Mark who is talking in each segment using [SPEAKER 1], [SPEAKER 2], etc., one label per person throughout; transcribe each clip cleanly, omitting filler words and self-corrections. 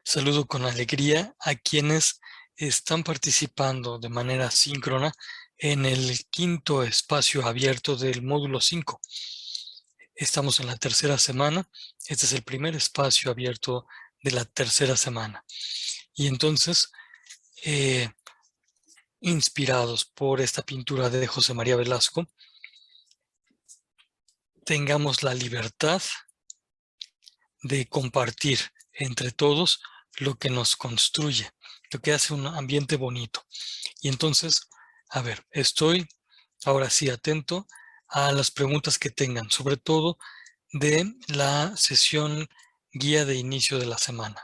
[SPEAKER 1] Saludo con alegría a quienes están participando de manera síncrona en el quinto espacio abierto del módulo 5. Estamos en la tercera semana. Este es el primer espacio abierto de la tercera semana. Y entonces, inspirados por esta pintura de José María Velasco, tengamos la libertad de compartir entre todos lo que nos construye, lo que hace un ambiente bonito. Y entonces, a ver, estoy ahora sí atento a las preguntas que tengan, sobre todo de la sesión guía de inicio de la semana.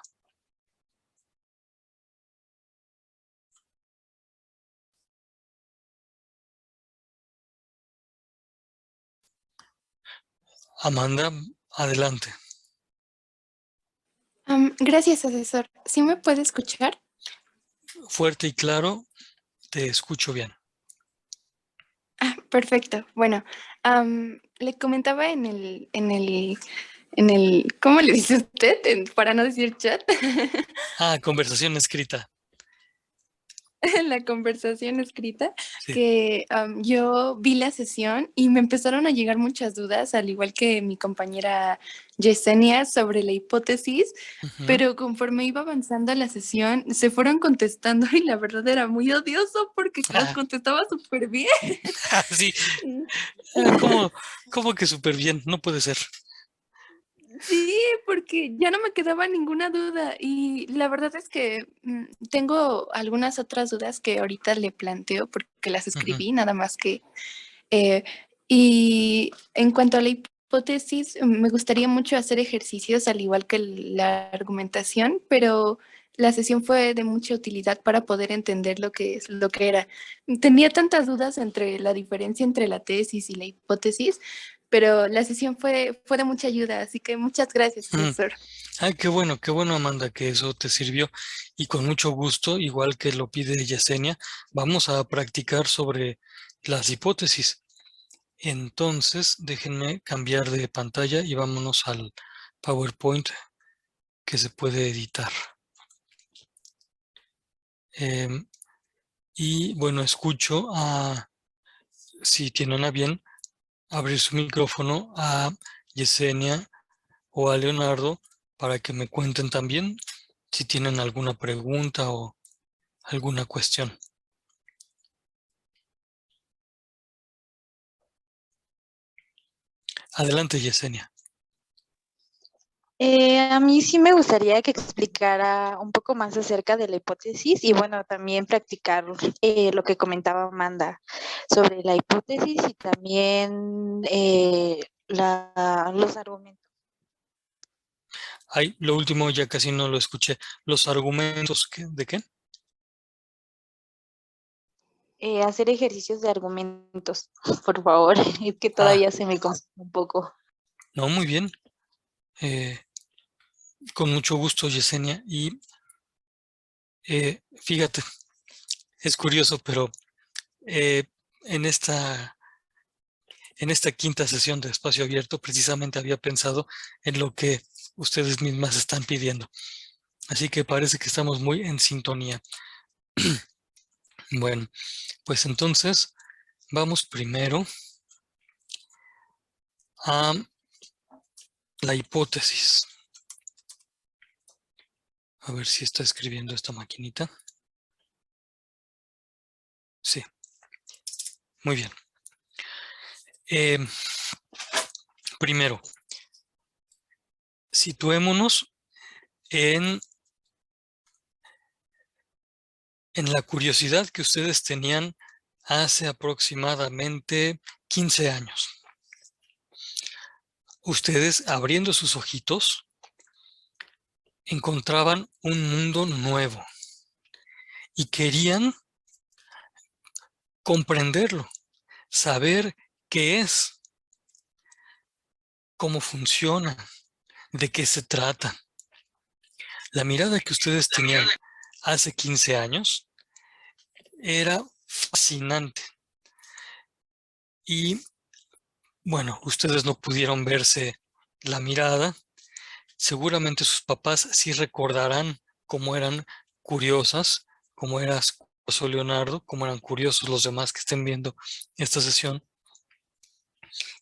[SPEAKER 1] Amanda, adelante.
[SPEAKER 2] Gracias, asesor. ¿Sí me puede escuchar?
[SPEAKER 1] Fuerte y claro, te escucho bien.
[SPEAKER 2] Perfecto. Bueno, le comentaba ¿cómo le dice usted? Para no decir chat.
[SPEAKER 1] Conversación escrita.
[SPEAKER 2] La conversación escrita,
[SPEAKER 1] Sí.
[SPEAKER 2] que yo vi la sesión y me empezaron a llegar muchas dudas, al igual que mi compañera Yesenia, sobre la hipótesis,
[SPEAKER 1] Uh-huh.
[SPEAKER 2] pero conforme iba avanzando la sesión, se fueron contestando y la verdad era muy odioso porque las contestaba súper bien.
[SPEAKER 1] Sí. ¿Cómo que súper bien? No puede ser.
[SPEAKER 2] Sí, porque ya no me quedaba ninguna duda y la verdad es que tengo algunas otras dudas que ahorita le planteo porque las
[SPEAKER 1] Uh-huh.
[SPEAKER 2] escribí, nada más que... eh, y en cuanto a la hipótesis, me gustaría mucho hacer ejercicios al igual que la argumentación, pero la sesión fue de mucha utilidad para poder entender lo que era. Tenía tantas dudas entre la diferencia entre la tesis y la hipótesis, pero la sesión fue de mucha ayuda, así que muchas gracias,
[SPEAKER 1] Uh-huh.
[SPEAKER 2] profesor.
[SPEAKER 1] Qué bueno, Amanda, que eso te sirvió. Y con mucho gusto, igual que lo pide Yesenia, vamos a practicar sobre las hipótesis. Entonces, déjenme cambiar de pantalla y vámonos al PowerPoint que se puede editar. Y bueno, escucho si tienen a bien, abrir su micrófono a Yesenia o a Leonardo para que me cuenten también si tienen alguna pregunta o alguna cuestión. Adelante, Yesenia.
[SPEAKER 3] A mí sí me gustaría que explicara un poco más acerca de la hipótesis y bueno, también practicar lo que comentaba Amanda sobre la hipótesis y también los argumentos.
[SPEAKER 1] Lo último ya casi no lo escuché. ¿Los argumentos de qué?
[SPEAKER 3] Hacer ejercicios de argumentos, por favor, es que
[SPEAKER 1] Ah,
[SPEAKER 3] todavía se me complica un poco.
[SPEAKER 1] no, muy bien. Con mucho gusto, Yesenia. Y fíjate, es curioso, pero eh, en esta quinta sesión de Espacio Abierto precisamente había pensado en lo que ustedes mismas están pidiendo. Así que parece que estamos muy en sintonía. Bueno, pues entonces vamos primero a la hipótesis. A ver si está escribiendo esta maquinita. Sí, muy bien. Primero, situémonos en la curiosidad que ustedes tenían hace aproximadamente 15 años. Ustedes, abriendo sus ojitos, encontraban un mundo nuevo y querían comprenderlo, saber qué es, cómo funciona, de qué se trata. La mirada que ustedes tenían hace 15 años era fascinante. Y bueno, ustedes no pudieron verse la mirada. Seguramente sus papás sí recordarán cómo eran curiosas, cómo eras curioso Leonardo, cómo eran curiosos los demás que estén viendo esta sesión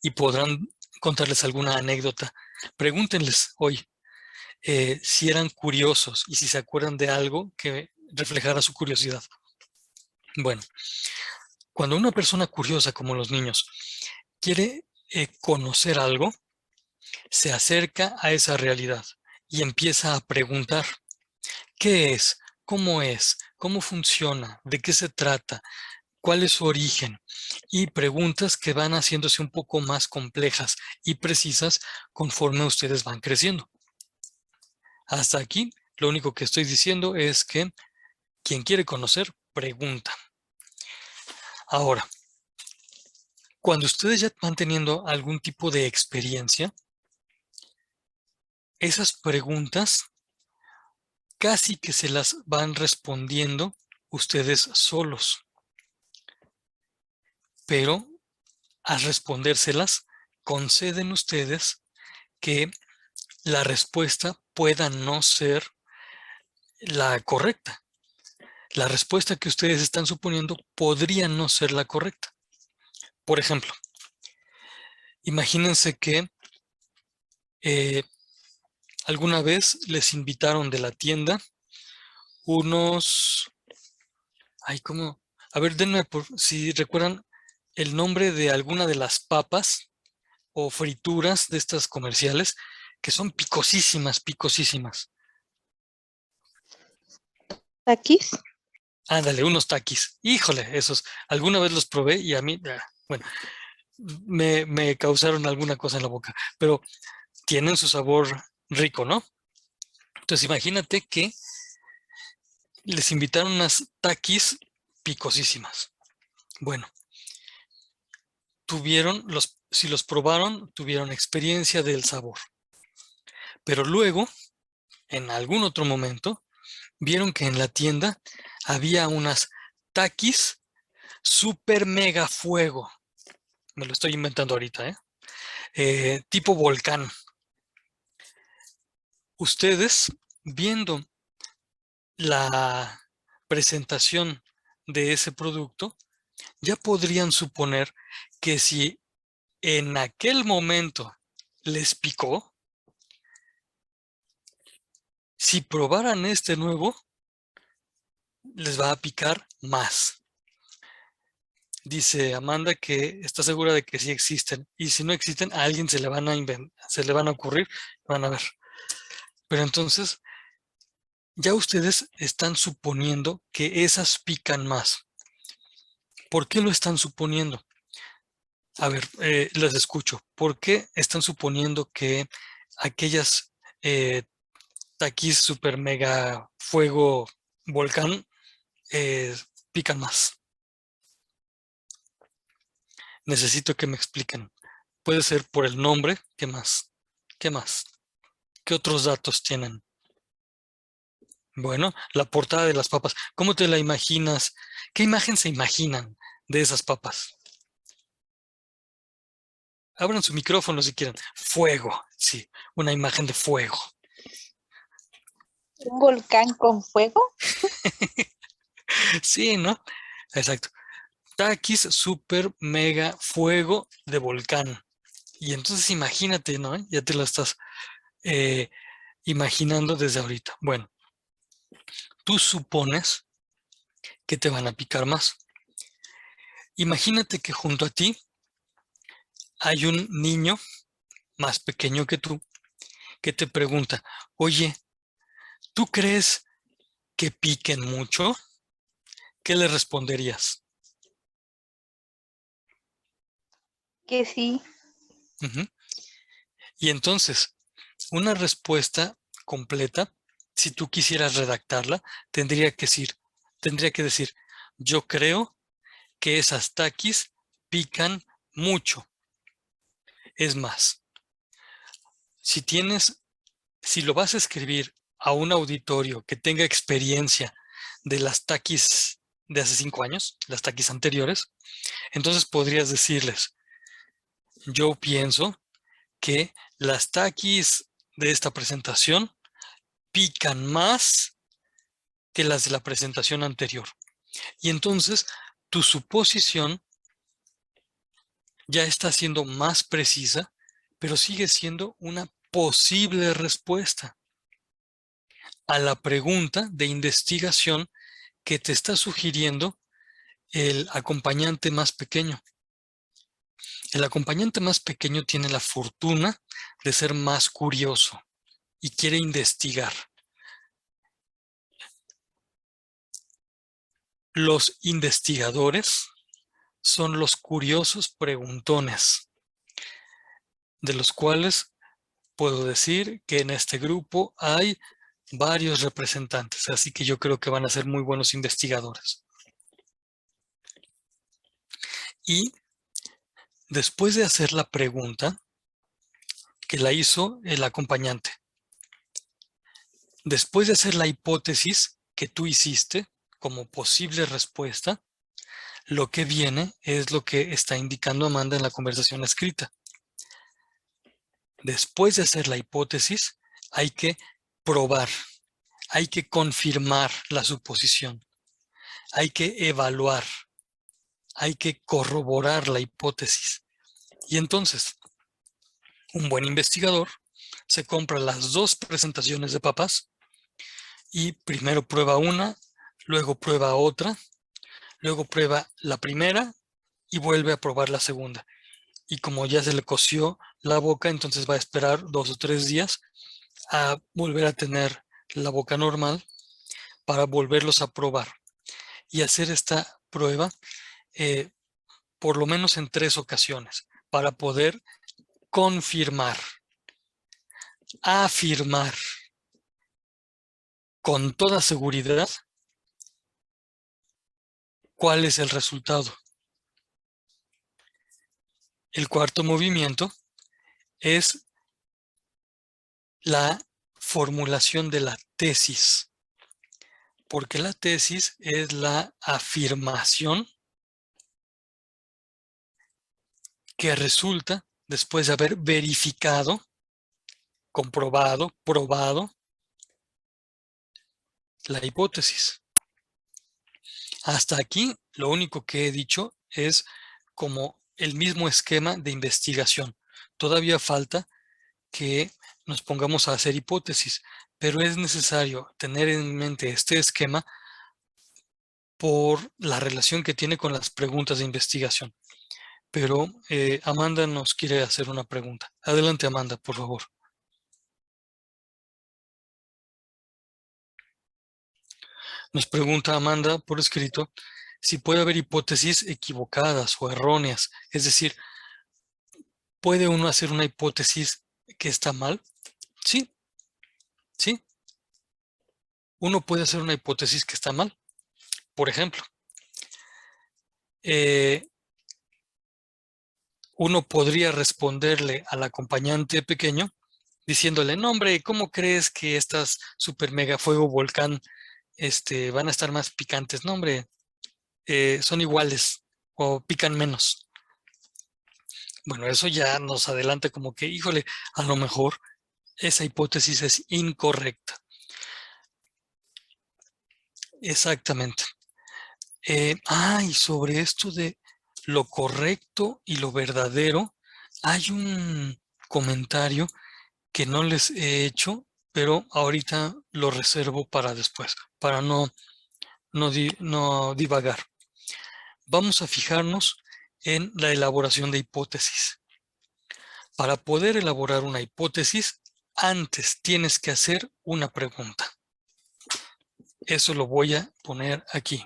[SPEAKER 1] y podrán contarles alguna anécdota. Pregúntenles hoy si eran curiosos y si se acuerdan de algo que reflejara su curiosidad. Bueno, cuando una persona curiosa, como los niños, quiere conocer algo, se acerca a esa realidad y empieza a preguntar: ¿qué es? ¿Cómo es? ¿Cómo funciona? ¿De qué se trata? ¿Cuál es su origen? Y preguntas que van haciéndose un poco más complejas y precisas conforme ustedes van creciendo. Hasta aquí, lo único que estoy diciendo es que quien quiere conocer, pregunta. Ahora, cuando ustedes ya van teniendo algún tipo de experiencia, esas preguntas casi que se las van respondiendo ustedes solos. Pero al respondérselas, conceden ustedes que la respuesta pueda no ser la correcta. La respuesta que ustedes están suponiendo podría no ser la correcta. Por ejemplo, imagínense que alguna vez les invitaron de la tienda unos... Ay, ¿cómo? A ver, denme si recuerdan el nombre de alguna de las papas o frituras de estas comerciales que son picosísimas, picosísimas.
[SPEAKER 3] ¿Taquis?
[SPEAKER 1] Ándale, unos taquis. Híjole, esos. Alguna vez los probé y a mí, bueno, me causaron alguna cosa en la boca, pero tienen su sabor rico, ¿no? Entonces imagínate que les invitaron unas taquis picosísimas. Bueno, si los probaron, tuvieron experiencia del sabor. Pero luego, en algún otro momento, vieron que en la tienda había unas taquis super mega fuego. Me lo estoy inventando ahorita, tipo volcán. Ustedes, viendo la presentación de ese producto, ya podrían suponer que si en aquel momento les picó, si probaran este nuevo, les va a picar más. Dice Amanda que está segura de que sí existen, y si no existen, a alguien se le van a ocurrir, van a ver. Pero entonces, ya ustedes están suponiendo que esas pican más. ¿Por qué lo están suponiendo? A ver, les escucho. ¿Por qué están suponiendo que aquellas taquis super mega fuego volcán pican más? Necesito que me expliquen. Puede ser por el nombre. ¿Qué más? ¿Qué más? ¿Qué otros datos tienen? Bueno, la portada de las papas. ¿Cómo te la imaginas? ¿Qué imagen se imaginan de esas papas? Abran su micrófono si quieren. Fuego, sí, una imagen de fuego.
[SPEAKER 3] ¿Un volcán con fuego?
[SPEAKER 1] Sí, ¿no? Exacto. Taquis super mega fuego de volcán. Y entonces imagínate, ¿no? Ya te lo estás imaginando desde ahorita. Bueno, tú supones que te van a picar más. Imagínate que junto a ti hay un niño más pequeño que tú que te pregunta: oye, ¿tú crees que piquen mucho? ¿Qué le responderías?
[SPEAKER 3] Que sí.
[SPEAKER 1] Uh-huh. Y entonces, una respuesta completa, si tú quisieras redactarla, tendría que decir: yo creo que esas taquis pican mucho. Es más, si lo vas a escribir a un auditorio que tenga experiencia de las taquis de hace 5 años, las taquis anteriores, entonces podrías decirles: yo pienso que las taquis de esta presentación pican más que las de la presentación anterior. Y entonces tu suposición ya está siendo más precisa, pero sigue siendo una posible respuesta a la pregunta de investigación que te está sugiriendo el acompañante más pequeño. El acompañante más pequeño tiene la fortuna de ser más curioso y quiere investigar. Los investigadores son los curiosos preguntones, de los cuales puedo decir que en este grupo hay varios representantes, así que yo creo que van a ser muy buenos investigadores. Y después de hacer la pregunta, que la hizo el acompañante, después de hacer la hipótesis que tú hiciste como posible respuesta, lo que viene es lo que está indicando Amanda en la conversación escrita. Después de hacer la hipótesis, hay que probar, hay que confirmar la suposición, hay que evaluar, hay que corroborar la hipótesis. Y entonces, un buen investigador se compra las dos presentaciones de papas y primero prueba una, luego prueba otra, luego prueba la primera y vuelve a probar la segunda. Y como ya se le coció la boca, entonces va a esperar 2 o 3 días a volver a tener la boca normal para volverlos a probar y hacer esta prueba por lo menos en 3 ocasiones para poder confirmar, afirmar con toda seguridad cuál es el resultado. El cuarto movimiento es la formulación de la tesis, porque la tesis es la afirmación que resulta después de haber verificado, comprobado, probado la hipótesis. Hasta aquí lo único que he dicho es como el mismo esquema de investigación. Todavía falta que nos pongamos a hacer hipótesis, pero es necesario tener en mente este esquema por la relación que tiene con las preguntas de investigación. Pero Amanda nos quiere hacer una pregunta. Adelante, Amanda, por favor. Nos pregunta Amanda por escrito si puede haber hipótesis equivocadas o erróneas. Es decir, ¿puede uno hacer una hipótesis que está mal? Sí, sí. Uno puede hacer una hipótesis que está mal. Por ejemplo, uno podría responderle al acompañante pequeño diciéndole, no hombre, ¿cómo crees que estas super mega fuego volcán van a estar más picantes? No hombre, son iguales o pican menos. Bueno, eso ya nos adelanta como que, híjole, a lo mejor esa hipótesis es incorrecta. Exactamente. Y sobre esto de lo correcto y lo verdadero, hay un comentario que no les he hecho, pero ahorita lo reservo para después, para no divagar. Vamos a fijarnos en la elaboración de hipótesis. Para poder elaborar una hipótesis, antes tienes que hacer una pregunta. Eso lo voy a poner aquí.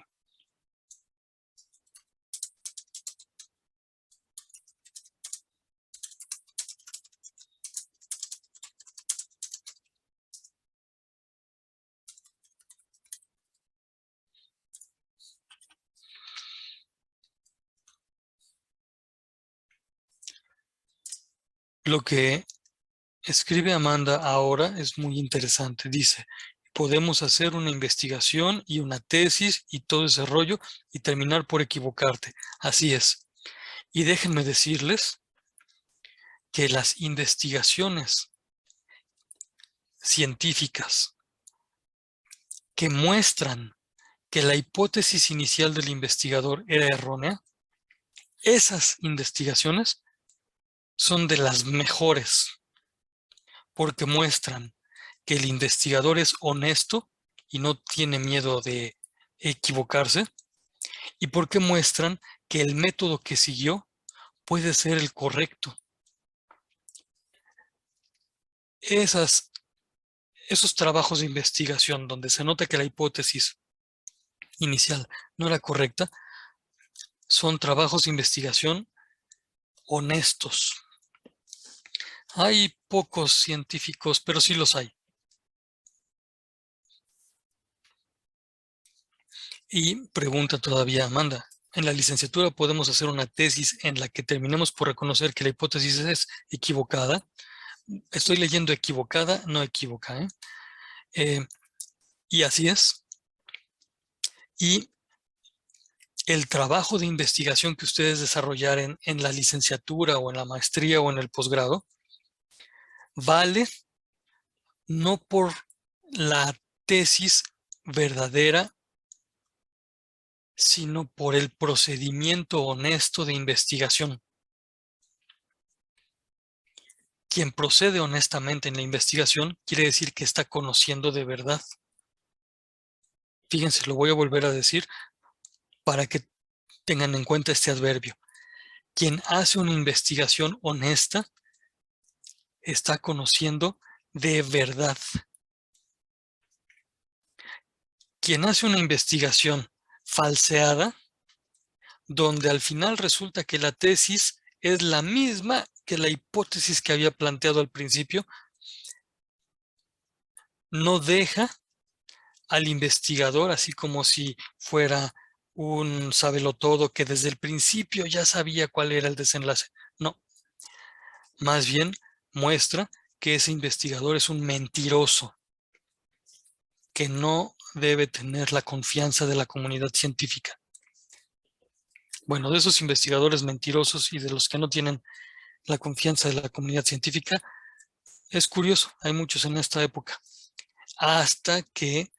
[SPEAKER 1] Lo que escribe Amanda ahora es muy interesante. Dice, podemos hacer una investigación y una tesis y todo ese rollo y terminar por equivocarte. Así es. Y déjenme decirles que las investigaciones científicas que muestran que la hipótesis inicial del investigador era errónea, esas investigaciones son de las mejores, porque muestran que el investigador es honesto y no tiene miedo de equivocarse, y porque muestran que el método que siguió puede ser el correcto. Esos trabajos de investigación donde se nota que la hipótesis inicial no era correcta, son trabajos de investigación honestos. Hay pocos científicos, pero sí los hay. Y pregunta todavía Amanda, ¿en la licenciatura podemos hacer una tesis en la que terminemos por reconocer que la hipótesis es equivocada? Estoy leyendo equivocada, no equivoca, y así es. Y el trabajo de investigación que ustedes desarrollaren en la licenciatura o en la maestría o en el posgrado vale no por la tesis verdadera, sino por el procedimiento honesto de investigación. Quien procede honestamente en la investigación quiere decir que está conociendo de verdad. Fíjense, lo voy a volver a decir para que tengan en cuenta este adverbio. Quien hace una investigación honesta está conociendo de verdad. Quien hace una investigación falseada, donde al final resulta que la tesis es la misma que la hipótesis que había planteado al principio, no deja al investigador así como si fuera un sabelotodo que desde el principio ya sabía cuál era el desenlace. No, más bien muestra que ese investigador es un mentiroso, que no debe tener la confianza de la comunidad científica. Bueno, de esos investigadores mentirosos y de los que no tienen la confianza de la comunidad científica, es curioso, hay muchos en esta época. Hasta que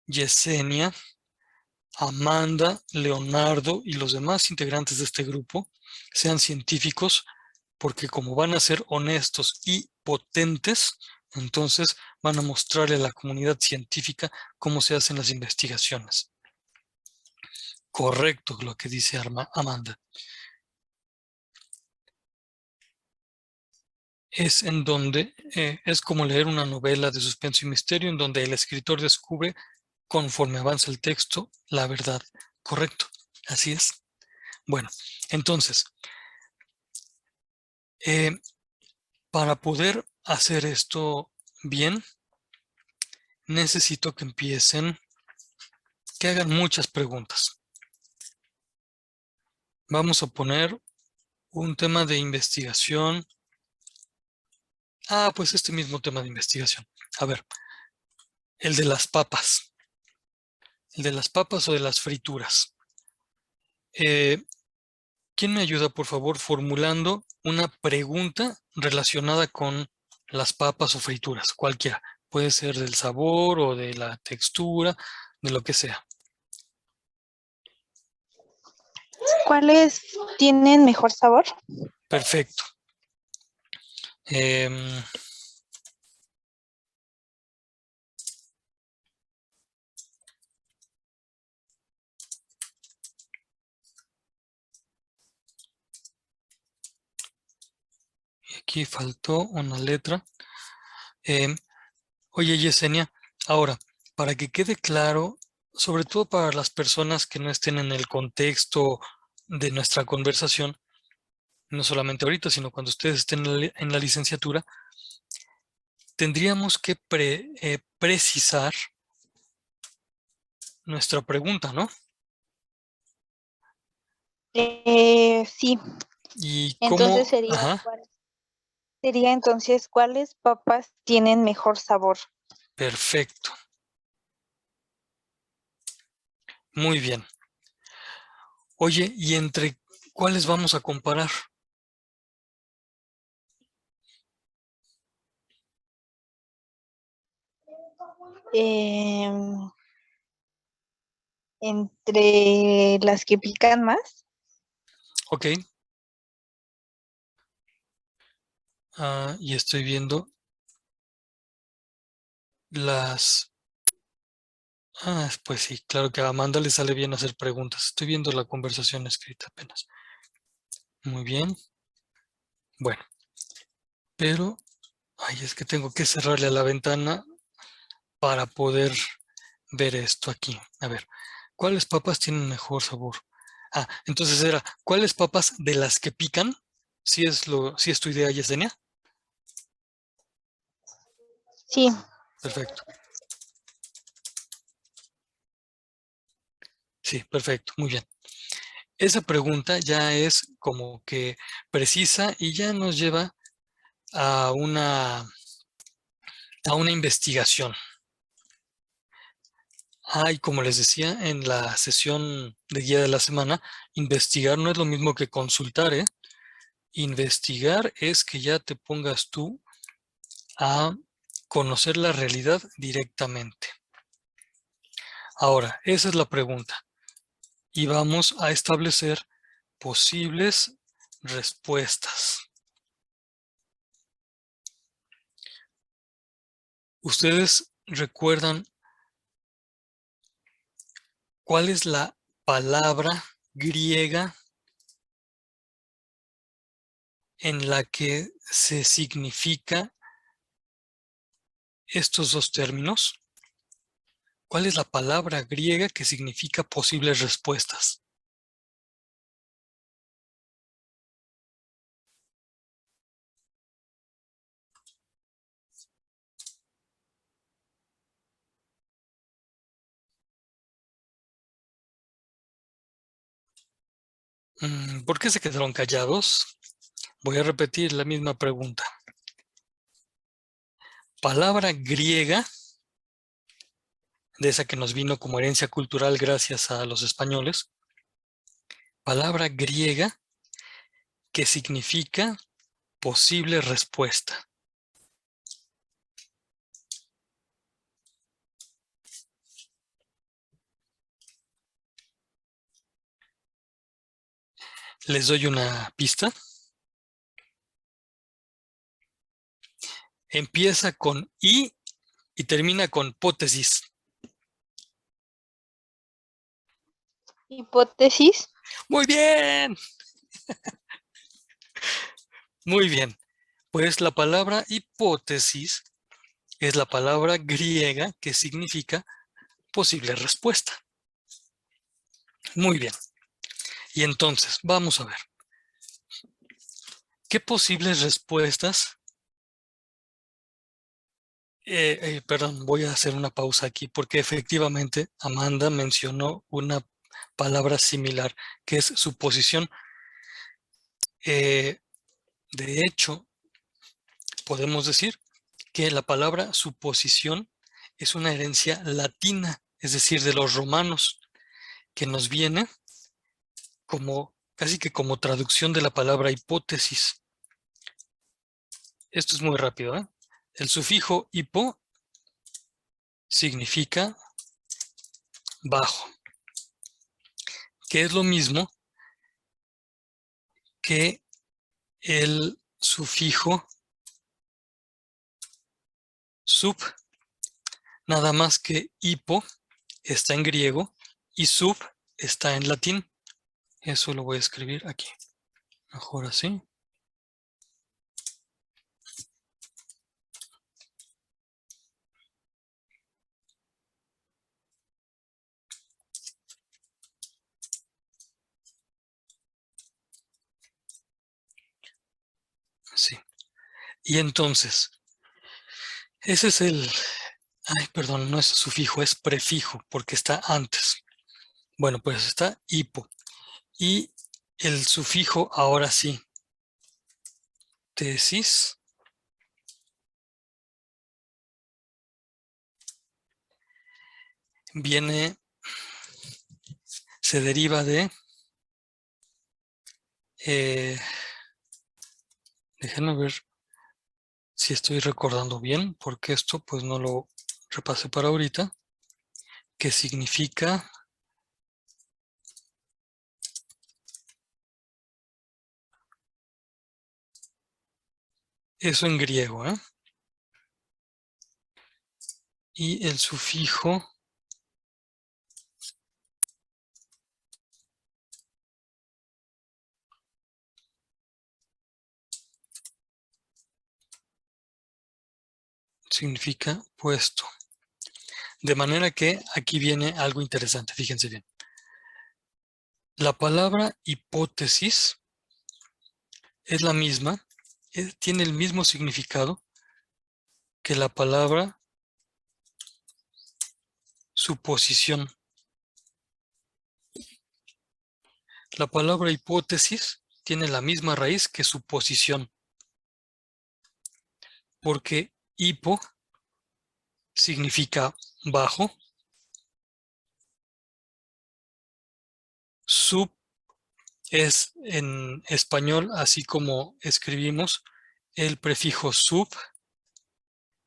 [SPEAKER 1] Yesenia, Amanda, Leonardo y los demás integrantes de este grupo sean científicos, porque como van a ser honestos y potentes, entonces van a mostrarle a la comunidad científica cómo se hacen las investigaciones. Correcto lo que dice Amanda. Es en donde es como leer una novela de suspenso y misterio en donde el escritor descubre conforme avanza el texto la verdad. Correcto, así es. Bueno, entonces, para poder hacer esto bien, necesito que empiecen, que hagan muchas preguntas. Vamos a poner un tema de investigación. Pues este mismo tema de investigación. A ver, el de las papas. El de las papas o de las frituras. ¿Quién me ayuda, por favor, formulando una pregunta relacionada con las papas o frituras? Cualquiera. Puede ser del sabor o de la textura, de lo que sea.
[SPEAKER 3] ¿Cuáles tienen mejor sabor?
[SPEAKER 1] Perfecto. Aquí faltó una letra. Oye, Yesenia, ahora, para que quede claro, sobre todo para las personas que no estén en el contexto de nuestra conversación, no solamente ahorita, sino cuando ustedes estén en la licenciatura, tendríamos que precisar nuestra pregunta, ¿no?
[SPEAKER 3] Sí.
[SPEAKER 1] Y
[SPEAKER 3] Entonces
[SPEAKER 1] cómo,
[SPEAKER 3] sería entonces, ¿cuáles papas tienen mejor sabor?
[SPEAKER 1] perfecto. Muy bien. Oye, ¿y entre cuáles vamos a comparar?
[SPEAKER 3] Entre las que pican más.
[SPEAKER 1] Ok. Y estoy viendo las... pues sí, claro que a Amanda le sale bien hacer preguntas. Estoy viendo la conversación escrita apenas. Muy bien. Bueno, pero... Ay, es que tengo que cerrarle a la ventana para poder ver esto aquí. A ver, ¿cuáles papas tienen mejor sabor? Entonces era, ¿cuáles papas de las que pican? Si es tu idea, Yesenia.
[SPEAKER 3] Sí.
[SPEAKER 1] Perfecto. Sí, perfecto, muy bien. Esa pregunta ya es como que precisa y ya nos lleva a una investigación. Y como les decía en la sesión de guía de la semana, investigar no es lo mismo que consultar, ¿eh? Investigar es que ya te pongas tú a conocer la realidad directamente. Ahora, esa es la pregunta. Y vamos a establecer posibles respuestas. ¿Ustedes recuerdan cuál es la palabra griega en la que se significa estos dos términos? ¿Cuál es la palabra griega que significa posibles respuestas? ¿Por qué se quedaron callados? Voy a repetir la misma pregunta. Palabra griega, de esa que nos vino como herencia cultural gracias a los españoles. Palabra griega que significa posible respuesta. Les doy una pista. Empieza con I y termina con pótesis.
[SPEAKER 3] Hipótesis.
[SPEAKER 1] ¡Muy bien! Muy bien. Pues la palabra hipótesis es la palabra griega que significa posible respuesta. Muy bien. Y entonces, vamos a ver. ¿Qué posibles respuestas? Perdón, voy a hacer una pausa aquí porque efectivamente Amanda mencionó una palabra similar que es suposición. De hecho, podemos decir que la palabra suposición es una herencia latina, es decir, de los romanos, que nos viene como casi que como traducción de la palabra hipótesis. Esto es muy rápido, ¿eh? El sufijo hipo significa bajo, que es lo mismo que el sufijo sub, nada más que hipo está en griego y sub está en latín. Eso lo voy a escribir aquí. Mejor así. Sí. Y entonces, ese es el... perdón, no es sufijo, es prefijo, porque está antes. Bueno, pues está hipo. Y el sufijo, ahora sí, tesis, se deriva de... déjenme ver si estoy recordando bien, porque esto pues no lo repase para ahorita, que significa eso en griego, ¿eh? Y el sufijo significa puesto. De manera que aquí viene algo interesante, fíjense bien. La palabra hipótesis es la misma, tiene el mismo significado que la palabra suposición. La palabra hipótesis tiene la misma raíz que suposición, porque hipo significa bajo, sub es en español, así como escribimos el prefijo sub,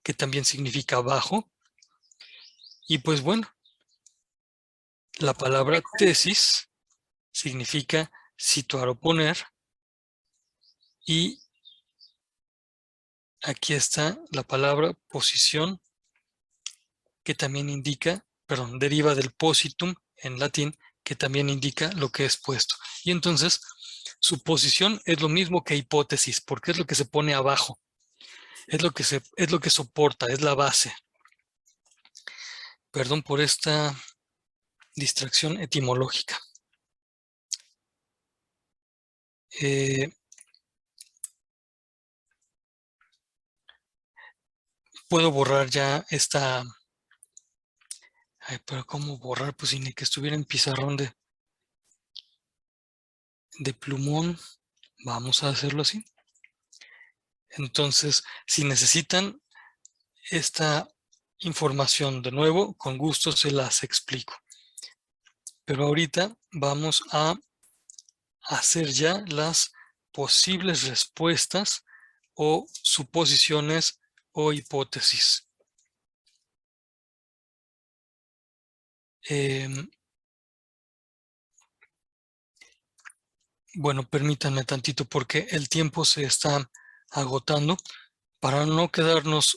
[SPEAKER 1] que también significa bajo, y pues bueno, la palabra tesis significa situar o poner, y aquí está la palabra posición, que también indica, perdón, deriva del positum en latín, que también indica lo que es puesto. Y entonces, suposición es lo mismo que hipótesis, porque es lo que se pone abajo, es lo que soporta, es la base. Perdón por esta distracción etimológica. Puedo borrar ya esta... Ay, pero ¿cómo borrar? Pues sin que estuviera en pizarrón de plumón. Vamos a hacerlo así. Entonces, si necesitan esta información de nuevo, con gusto se las explico. Pero ahorita vamos a hacer ya las posibles respuestas o suposiciones o hipótesis. Bueno, permítanme tantito porque el tiempo se está agotando. Para no quedarnos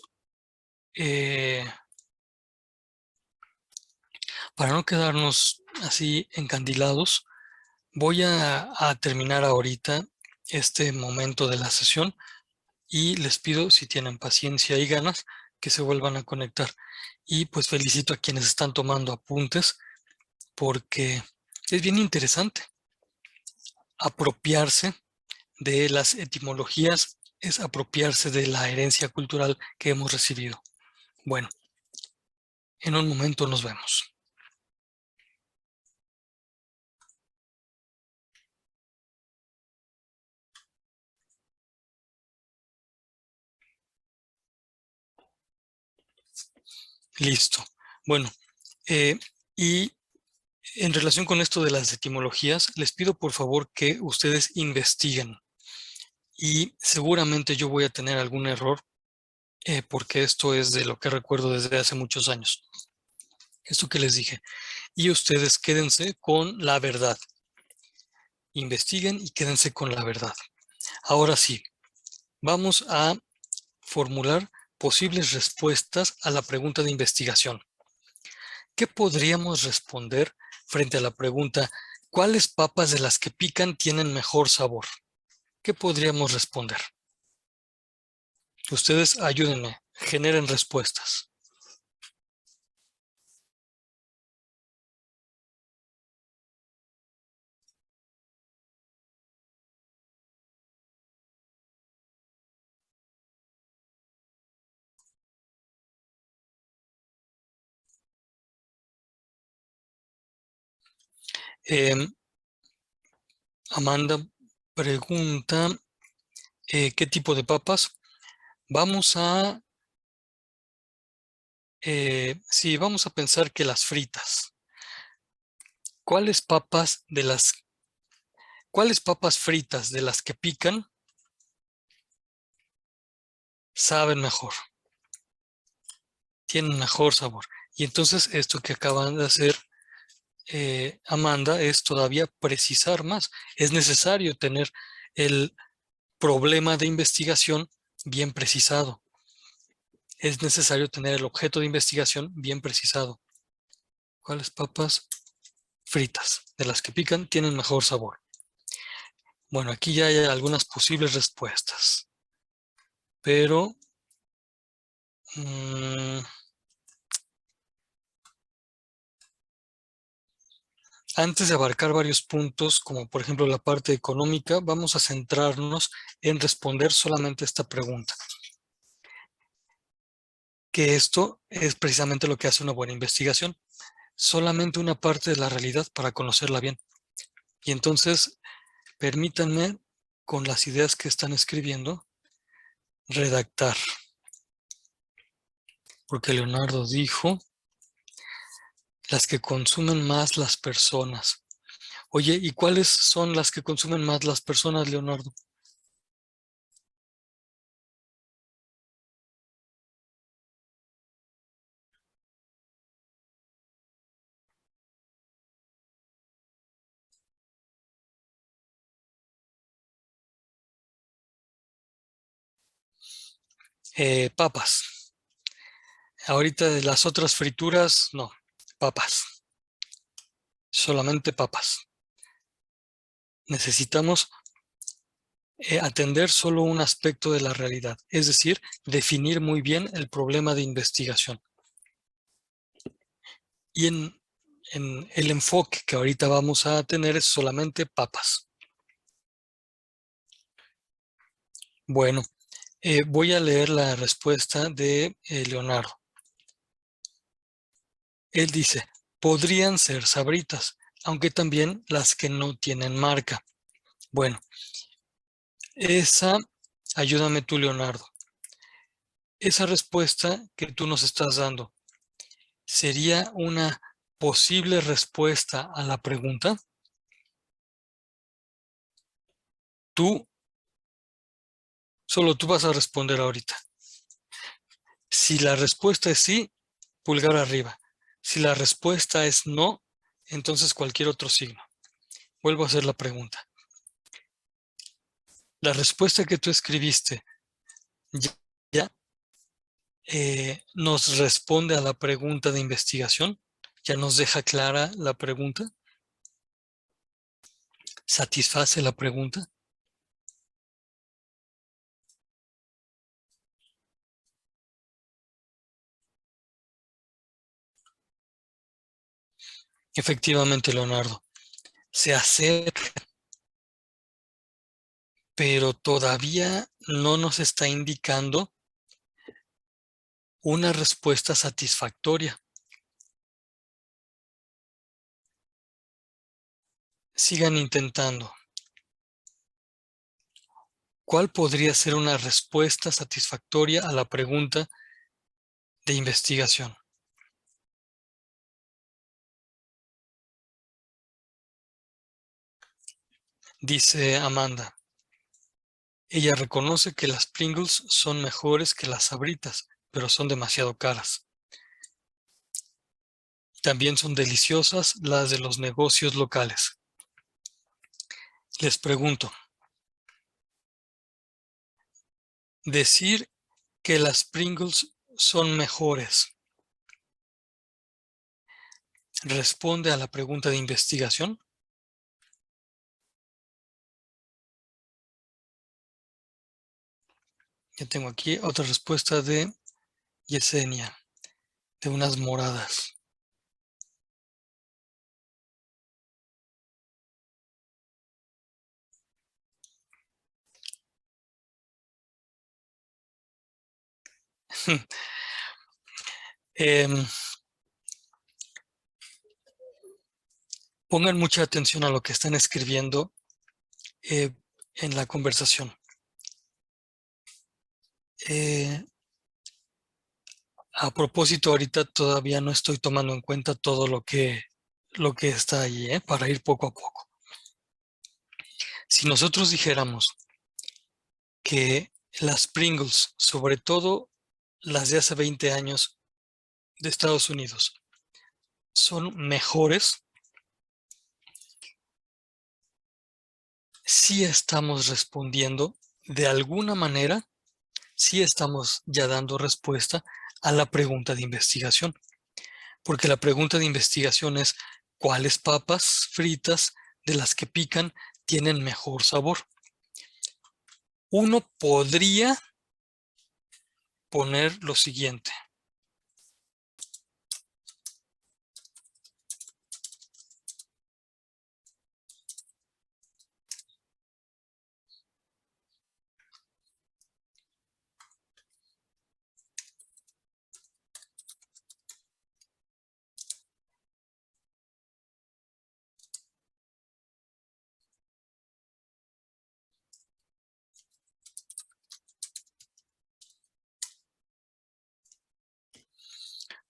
[SPEAKER 1] así encandilados, voy a terminar ahorita este momento de la sesión y les pido, si tienen paciencia y ganas, que se vuelvan a conectar. Y pues felicito a quienes están tomando apuntes porque es bien interesante. Apropiarse de las etimologías es apropiarse de la herencia cultural que hemos recibido. Bueno, en un momento nos vemos. Listo. Bueno, y en relación con esto de las etimologías, les pido por favor que ustedes investiguen. Y seguramente yo voy a tener algún error porque esto es de lo que recuerdo desde hace muchos años. Esto que les dije. Y ustedes quédense con la verdad. Investiguen y quédense con la verdad. Ahora sí, vamos a formular posibles respuestas a la pregunta de investigación. ¿Qué podríamos responder frente a la pregunta ¿cuáles papas de las que pican tienen mejor sabor? ¿Qué podríamos responder? Ustedes ayúdenme, generen respuestas. Amanda pregunta ¿qué tipo de papas? Vamos a vamos a pensar que las fritas. ¿Cuáles papas fritas de las que pican saben mejor? tienen mejor sabor. Y entonces esto que acaban de hacer Amanda es todavía precisar más. Es necesario tener el problema de investigación bien precisado. Es necesario tener el objeto de investigación bien precisado. ¿Cuáles papas? Fritas. De las que pican tienen mejor sabor. Bueno, aquí ya hay algunas posibles respuestas. Pero antes de abarcar varios puntos, como por ejemplo la parte económica, vamos a centrarnos en responder solamente esta pregunta. Que esto es precisamente lo que hace una buena investigación. Solamente una parte de la realidad para conocerla bien. Y entonces, permítanme, con las ideas que están escribiendo, redactar. Porque Leonardo dijo, las que consumen más las personas. Oye, ¿y cuáles son las que consumen más las personas, Leonardo? Papas. Ahorita de las otras frituras, no. Papas. Solamente papas. Necesitamos atender solo un aspecto de la realidad, es decir, definir muy bien el problema de investigación. Y en el enfoque que ahorita vamos a tener es solamente papas. Bueno, voy a leer la respuesta de Leonardo. Él dice, podrían ser sabritas, aunque también las que no tienen marca. Bueno, ayúdame tú, Leonardo. Esa respuesta que tú nos estás dando, ¿sería una posible respuesta a la pregunta? Solo tú vas a responder ahorita. Si la respuesta es sí, pulgar arriba. Si la respuesta es no, entonces cualquier otro signo. Vuelvo a hacer la pregunta. La respuesta que tú escribiste ya nos responde a la pregunta de investigación. Ya nos deja clara la pregunta. ¿Satisface la pregunta? Efectivamente, Leonardo. Se acerca, pero todavía no nos está indicando una respuesta satisfactoria. Sigan intentando. ¿Cuál podría ser una respuesta satisfactoria a la pregunta de investigación? Dice Amanda. Ella reconoce que las Pringles son mejores que las Sabritas, pero son demasiado caras. También son deliciosas las de los negocios locales. Les pregunto, decir que las Pringles son mejores responde a la pregunta de investigación. Ya tengo aquí otra respuesta de Yesenia, de unas moradas. Pongan mucha atención a lo que están escribiendo en la conversación. A propósito, ahorita todavía no estoy tomando en cuenta todo lo que está ahí, para ir poco a poco. Si nosotros dijéramos que las Pringles, sobre todo las de hace 20 años, de Estados Unidos son mejores, sí estamos respondiendo de alguna manera, sí estamos ya dando respuesta a la pregunta de investigación. Porque la pregunta de investigación es ¿cuáles papas fritas de las que pican tienen mejor sabor? Uno podría poner lo siguiente.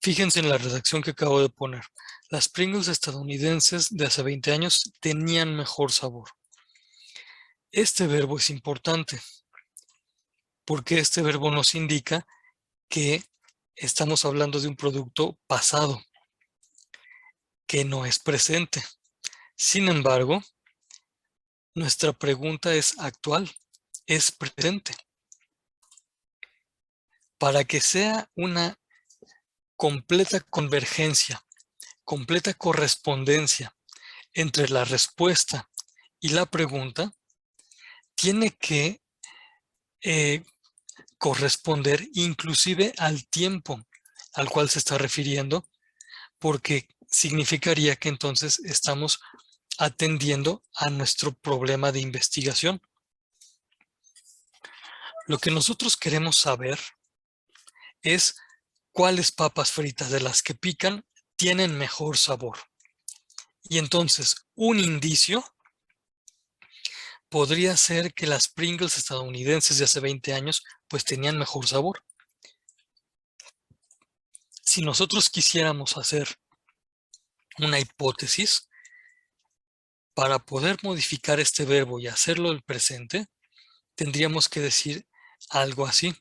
[SPEAKER 1] Fíjense en la redacción que acabo de poner. Las Pringles estadounidenses de hace 20 años tenían mejor sabor. Este verbo es importante porque este verbo nos indica que estamos hablando de un producto pasado, que no es presente. Sin embargo, nuestra pregunta es actual, es presente. Para que sea una completa convergencia, completa correspondencia entre la respuesta y la pregunta, tiene que corresponder inclusive al tiempo al cual se está refiriendo, porque significaría que entonces estamos atendiendo a nuestro problema de investigación. Lo que nosotros queremos saber es cuáles papas fritas de las que pican tienen mejor sabor. Y entonces, un indicio podría ser que las Pringles estadounidenses de hace 20 años pues tenían mejor sabor. Si nosotros quisiéramos hacer una hipótesis, para poder modificar este verbo y hacerlo el presente, tendríamos que decir algo así.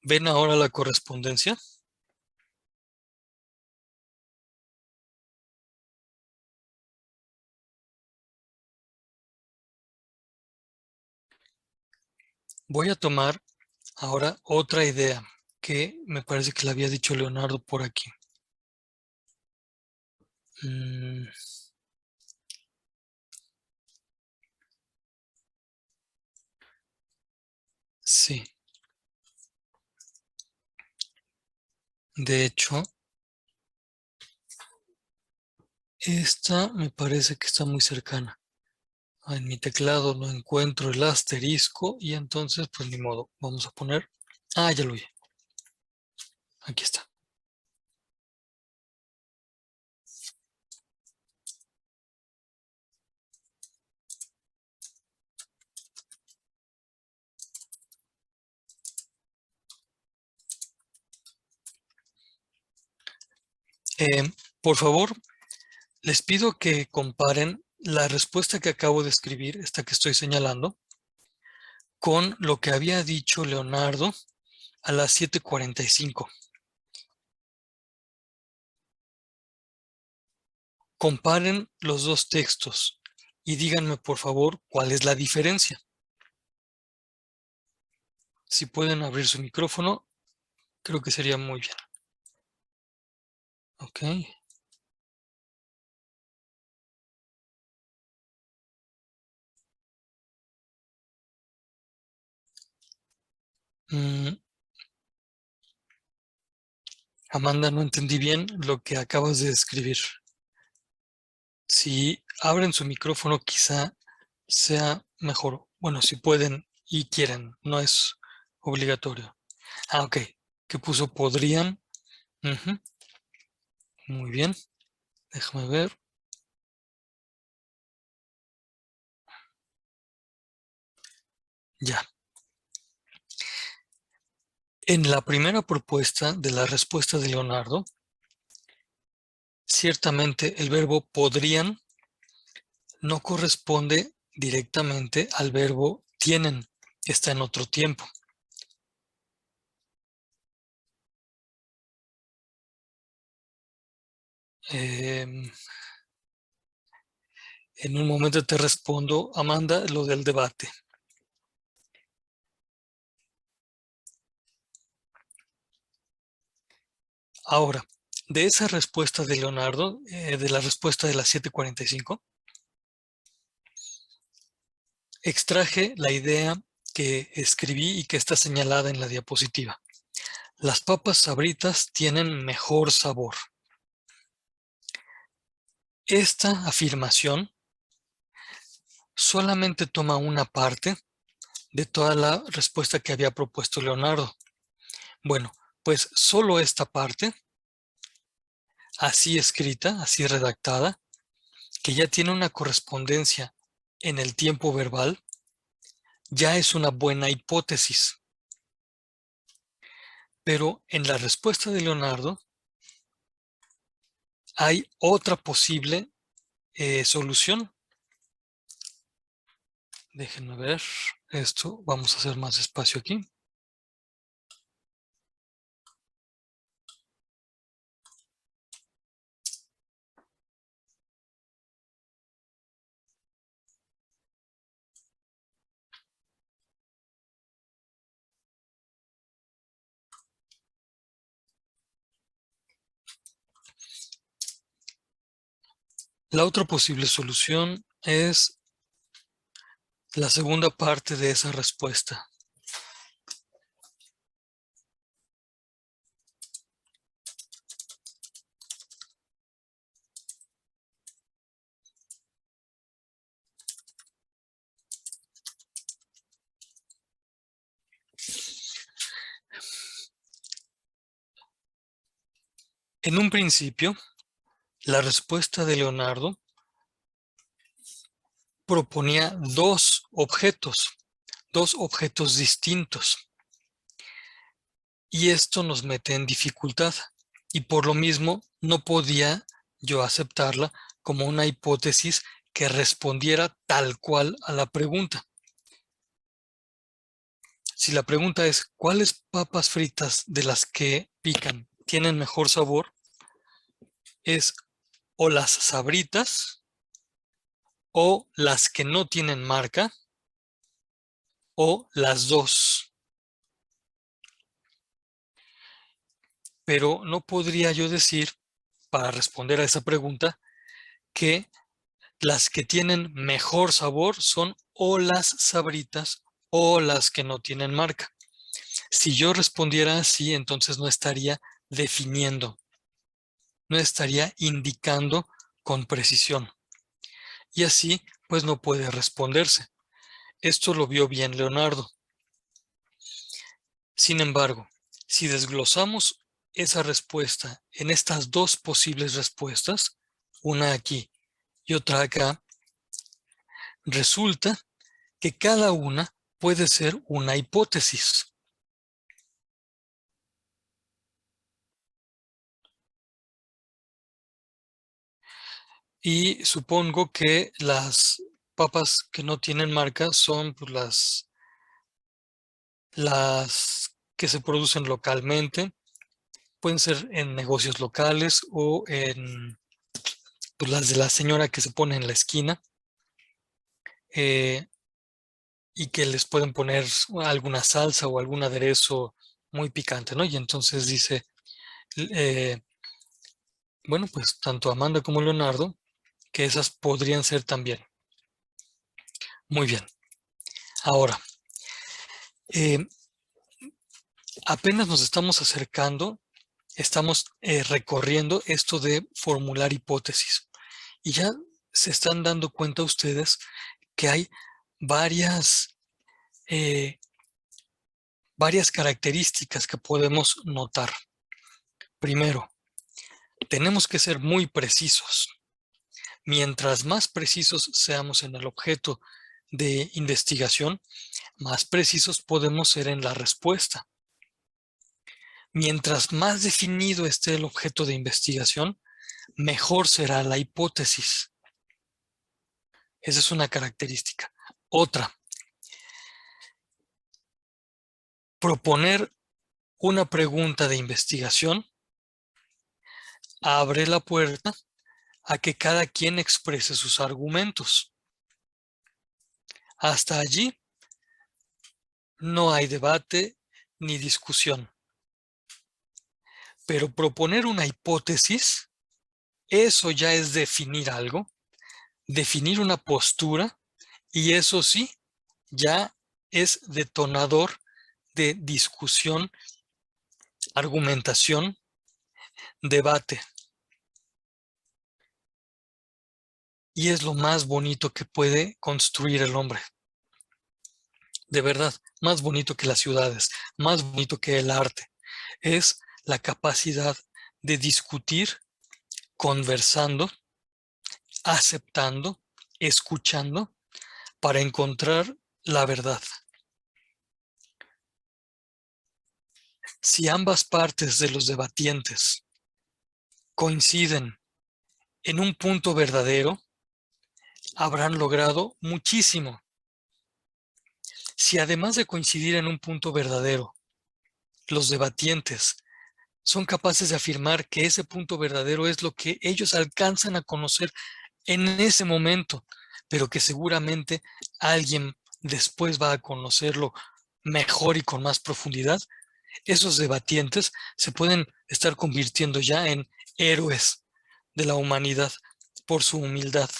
[SPEAKER 1] ¿Ven ahora la correspondencia? Voy a tomar ahora otra idea que me parece que la había dicho Leonardo por aquí. Sí. De hecho, esta me parece que está muy cercana. En mi teclado no encuentro el asterisco y entonces, pues ni modo. Vamos a poner... ya lo vi. Aquí está. Por favor, les pido que comparen la respuesta que acabo de escribir, esta que estoy señalando, con lo que había dicho Leonardo a las 7:45. Comparen los dos textos y díganme, por favor, cuál es la diferencia. Si pueden abrir su micrófono, creo que sería muy bien. Ok. Amanda, no entendí bien lo que acabas de escribir. Si abren su micrófono, quizá sea mejor. Bueno, si pueden y quieren, no es obligatorio. Ok. ¿Qué puso? ¿Podrían? Muy bien. Déjame ver. Ya. En la primera propuesta de la respuesta de Leonardo, ciertamente el verbo podrían no corresponde directamente al verbo tienen, está en otro tiempo. En un momento te respondo, Amanda, lo del debate. Ahora, de esa respuesta de Leonardo, de la respuesta de las 7:45, extraje la idea que escribí y que está señalada en la diapositiva. Las papas Sabritas tienen mejor sabor. Esta afirmación solamente toma una parte de toda la respuesta que había propuesto Leonardo. Bueno, pues solo esta parte, así escrita, así redactada, que ya tiene una correspondencia en el tiempo verbal, ya es una buena hipótesis. Pero en la respuesta de Leonardo hay otra posible solución. Déjenme ver esto. Vamos a hacer más espacio aquí. La otra posible solución es la segunda parte de esa respuesta. En un principio, la respuesta de Leonardo proponía dos objetos distintos. Y esto nos mete en dificultad. Y por lo mismo, no podía yo aceptarla como una hipótesis que respondiera tal cual a la pregunta. Si la pregunta es, ¿cuáles papas fritas de las que pican tienen mejor sabor? Es o las Sabritas, o las que no tienen marca, o las dos. Pero no podría yo decir, para responder a esa pregunta, que las que tienen mejor sabor son o las Sabritas o las que no tienen marca. Si yo respondiera así, entonces no estaría definiendo, no estaría indicando con precisión. Y así, pues no puede responderse. Esto lo vio bien Leonardo. Sin embargo, si desglosamos esa respuesta en estas dos posibles respuestas, una aquí y otra acá, resulta que cada una puede ser una hipótesis. Y supongo que las papas que no tienen marca son pues, las que se producen localmente. Pueden ser en negocios locales o en pues, las de la señora que se pone en la esquina. Y que les pueden poner alguna salsa o algún aderezo muy picante, ¿no? Y entonces dice, bueno, pues tanto Amanda como Leonardo, que esas podrían ser también. Muy bien. Ahora, apenas nos estamos acercando, estamos recorriendo esto de formular hipótesis. Y ya se están dando cuenta ustedes que hay varias características que podemos notar. Primero, tenemos que ser muy precisos. Mientras más precisos seamos en el objeto de investigación, más precisos podemos ser en la respuesta. Mientras más definido esté el objeto de investigación, mejor será la hipótesis. Esa es una característica. Otra, proponer una pregunta de investigación abre la puerta a que cada quien exprese sus argumentos. Hasta allí no hay debate ni discusión. Pero proponer una hipótesis, eso ya es definir algo, definir una postura, y eso sí, ya es detonador de discusión, argumentación, debate. Y es lo más bonito que puede construir el hombre. De verdad, más bonito que las ciudades, más bonito que el arte. Es la capacidad de discutir, conversando, aceptando, escuchando, para encontrar la verdad. Si ambas partes de los debatientes coinciden en un punto verdadero, habrán logrado muchísimo. Si además de coincidir en un punto verdadero, los debatientes son capaces de afirmar que ese punto verdadero es lo que ellos alcanzan a conocer en ese momento, pero que seguramente alguien después va a conocerlo mejor y con más profundidad, esos debatientes se pueden estar convirtiendo ya en héroes de la humanidad por su humildad.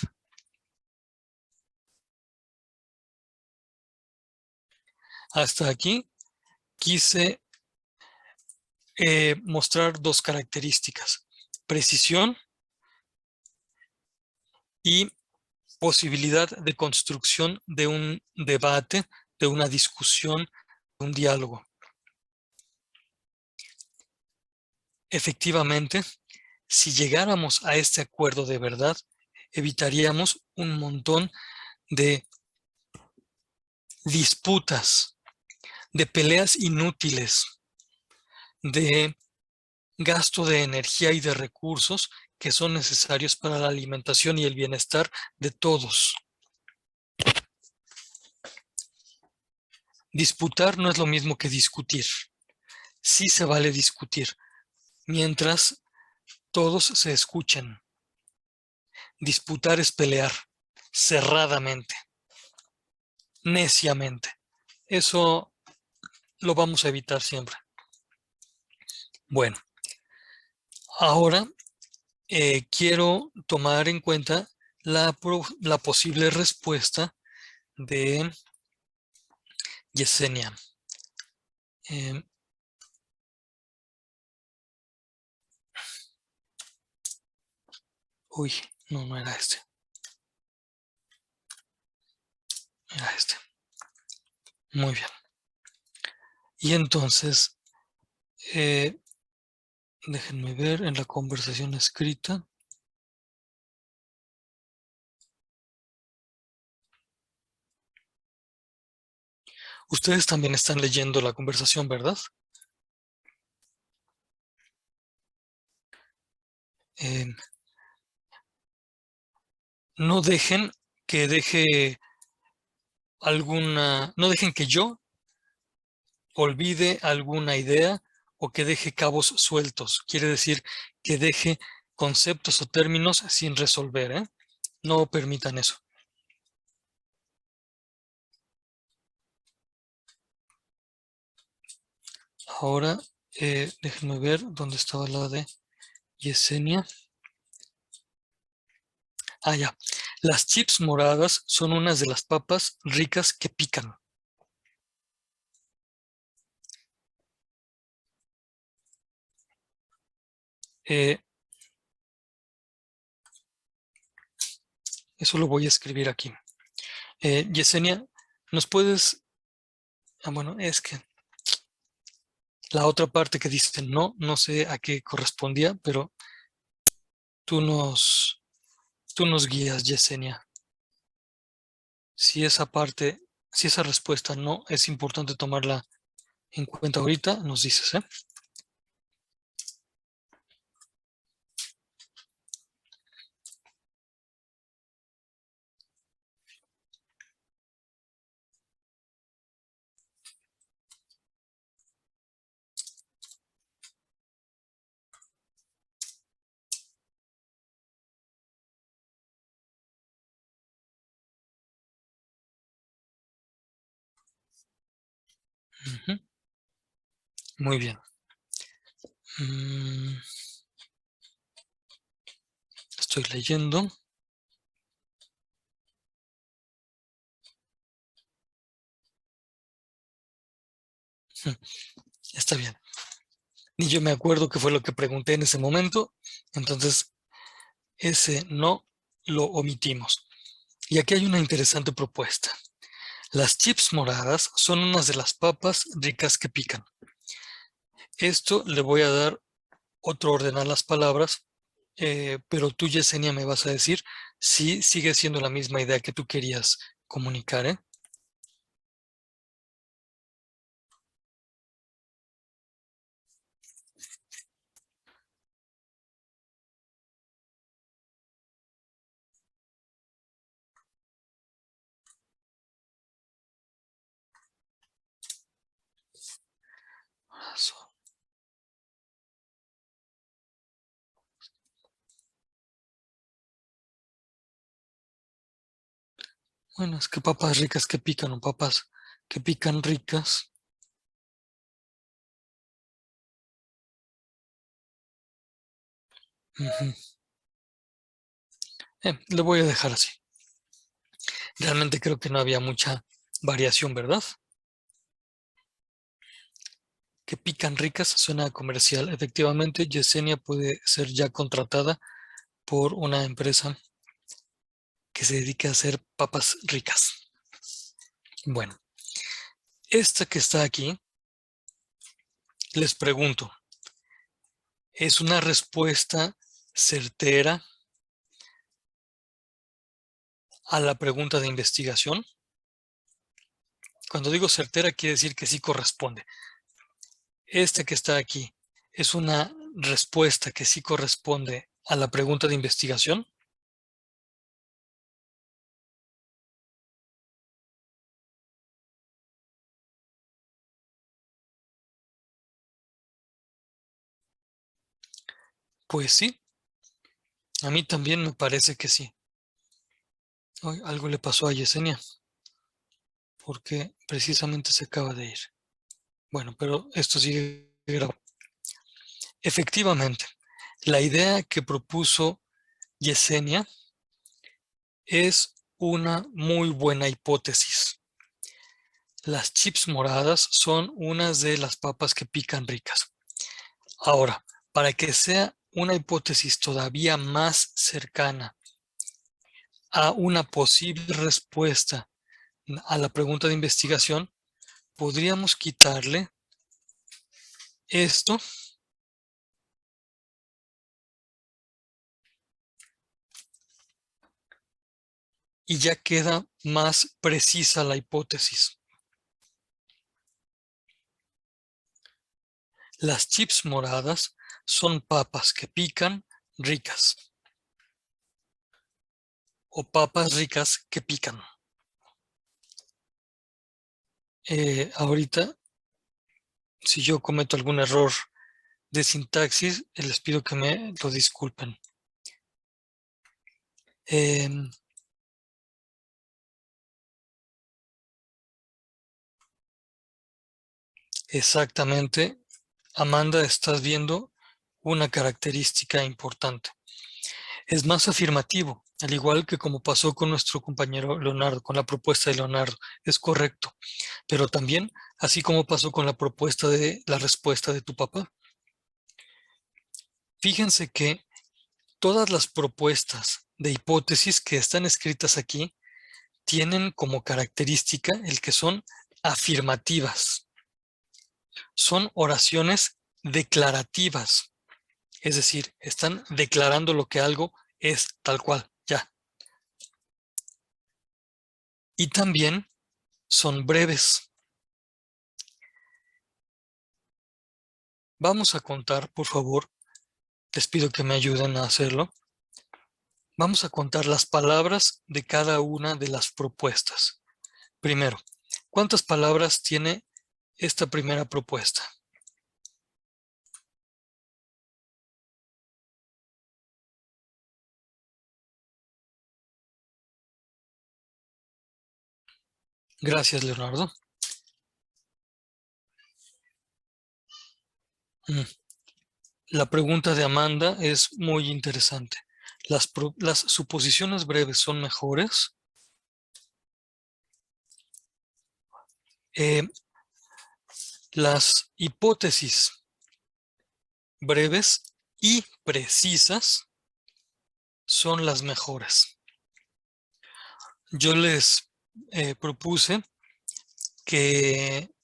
[SPEAKER 1] Hasta aquí quise mostrar dos características: precisión y posibilidad de construcción de un debate, de una discusión, de un diálogo. Efectivamente, si llegáramos a este acuerdo de verdad, evitaríamos un montón de disputas, de peleas inútiles, de gasto de energía y de recursos que son necesarios para la alimentación y el bienestar de todos. Disputar no es lo mismo que discutir. Sí se vale discutir, mientras todos se escuchen. Disputar es pelear cerradamente, neciamente. Eso lo vamos a evitar siempre. Bueno, ahora quiero tomar en cuenta la posible respuesta de Yesenia. Uy, no era este. Era este. Muy bien. Y entonces, déjenme ver en la conversación escrita. Ustedes también están leyendo la conversación, ¿verdad? No dejen que no dejen que yo olvide alguna idea o que deje cabos sueltos. Quiere decir que deje conceptos o términos sin resolver, ¿eh? No permitan eso. Ahora, déjenme ver dónde estaba la de Yesenia. Ah, ya. Las chips moradas son unas de las papas ricas que pican. Eso lo voy a escribir aquí. Yesenia, ¿nos puedes...? Ah, bueno, es que la otra parte que dice no sé a qué correspondía, pero tú nos guías, Yesenia. Si esa parte, si esa respuesta no es importante tomarla en cuenta ahorita, nos dices, ¿eh? Ujú. Muy bien. Estoy leyendo. Está bien. Ni yo me acuerdo qué fue lo que pregunté en ese momento. Entonces, ese no lo omitimos. Y aquí hay una interesante propuesta. Las chips moradas son unas de las papas ricas que pican. Esto le voy a dar otro orden a las palabras, pero tú, Yesenia, me vas a decir si sigue siendo la misma idea que tú querías comunicar, ¿eh? Bueno, es que papas ricas que pican o papas que pican ricas. Ujú. Le voy a dejar así. Realmente creo que no había mucha variación, ¿verdad? Que pican ricas suena comercial. Efectivamente, Yesenia puede ser ya contratada por una empresa que se dedique a hacer papas ricas. Bueno, esta que está aquí, les pregunto, ¿es una respuesta certera a la pregunta de investigación? Cuando digo certera, quiere decir que sí corresponde. Esta que está aquí, ¿es una respuesta que sí corresponde a la pregunta de investigación? Pues sí, a mí también me parece que sí. Hoy algo le pasó a Yesenia, porque precisamente se acaba de ir. Bueno, pero esto sigue grabado. Efectivamente, la idea que propuso Yesenia es una muy buena hipótesis. Las chips moradas son unas de las papas que pican ricas. Ahora, para que sea una hipótesis todavía más cercana a una posible respuesta a la pregunta de investigación, podríamos quitarle esto y ya queda más precisa la hipótesis. Las chips moradas son papas que pican ricas o papas ricas que pican. Ahorita, si yo cometo algún error de sintaxis, les pido que me lo disculpen. Exactamente, Amanda, estás viendo una característica importante. Es más afirmativo, al igual que como pasó con nuestro compañero Leonardo, con la propuesta de Leonardo. Es correcto, pero también, así como pasó con la propuesta de la respuesta de tu papá. Fíjense que todas las propuestas de hipótesis que están escritas aquí tienen como característica el que son afirmativas. Son oraciones declarativas. Es decir, están declarando lo que algo es tal cual, ya. y también son breves. Vamos a contar, por favor, les pido que me ayuden a hacerlo. Vamos a contar las palabras de cada una de las propuestas. Primero, ¿cuántas palabras tiene esta primera propuesta? Gracias, Leonardo. La pregunta de Amanda es muy interesante. ¿Las suposiciones breves son mejores? Las hipótesis breves y precisas son las mejores. Yo les propuse que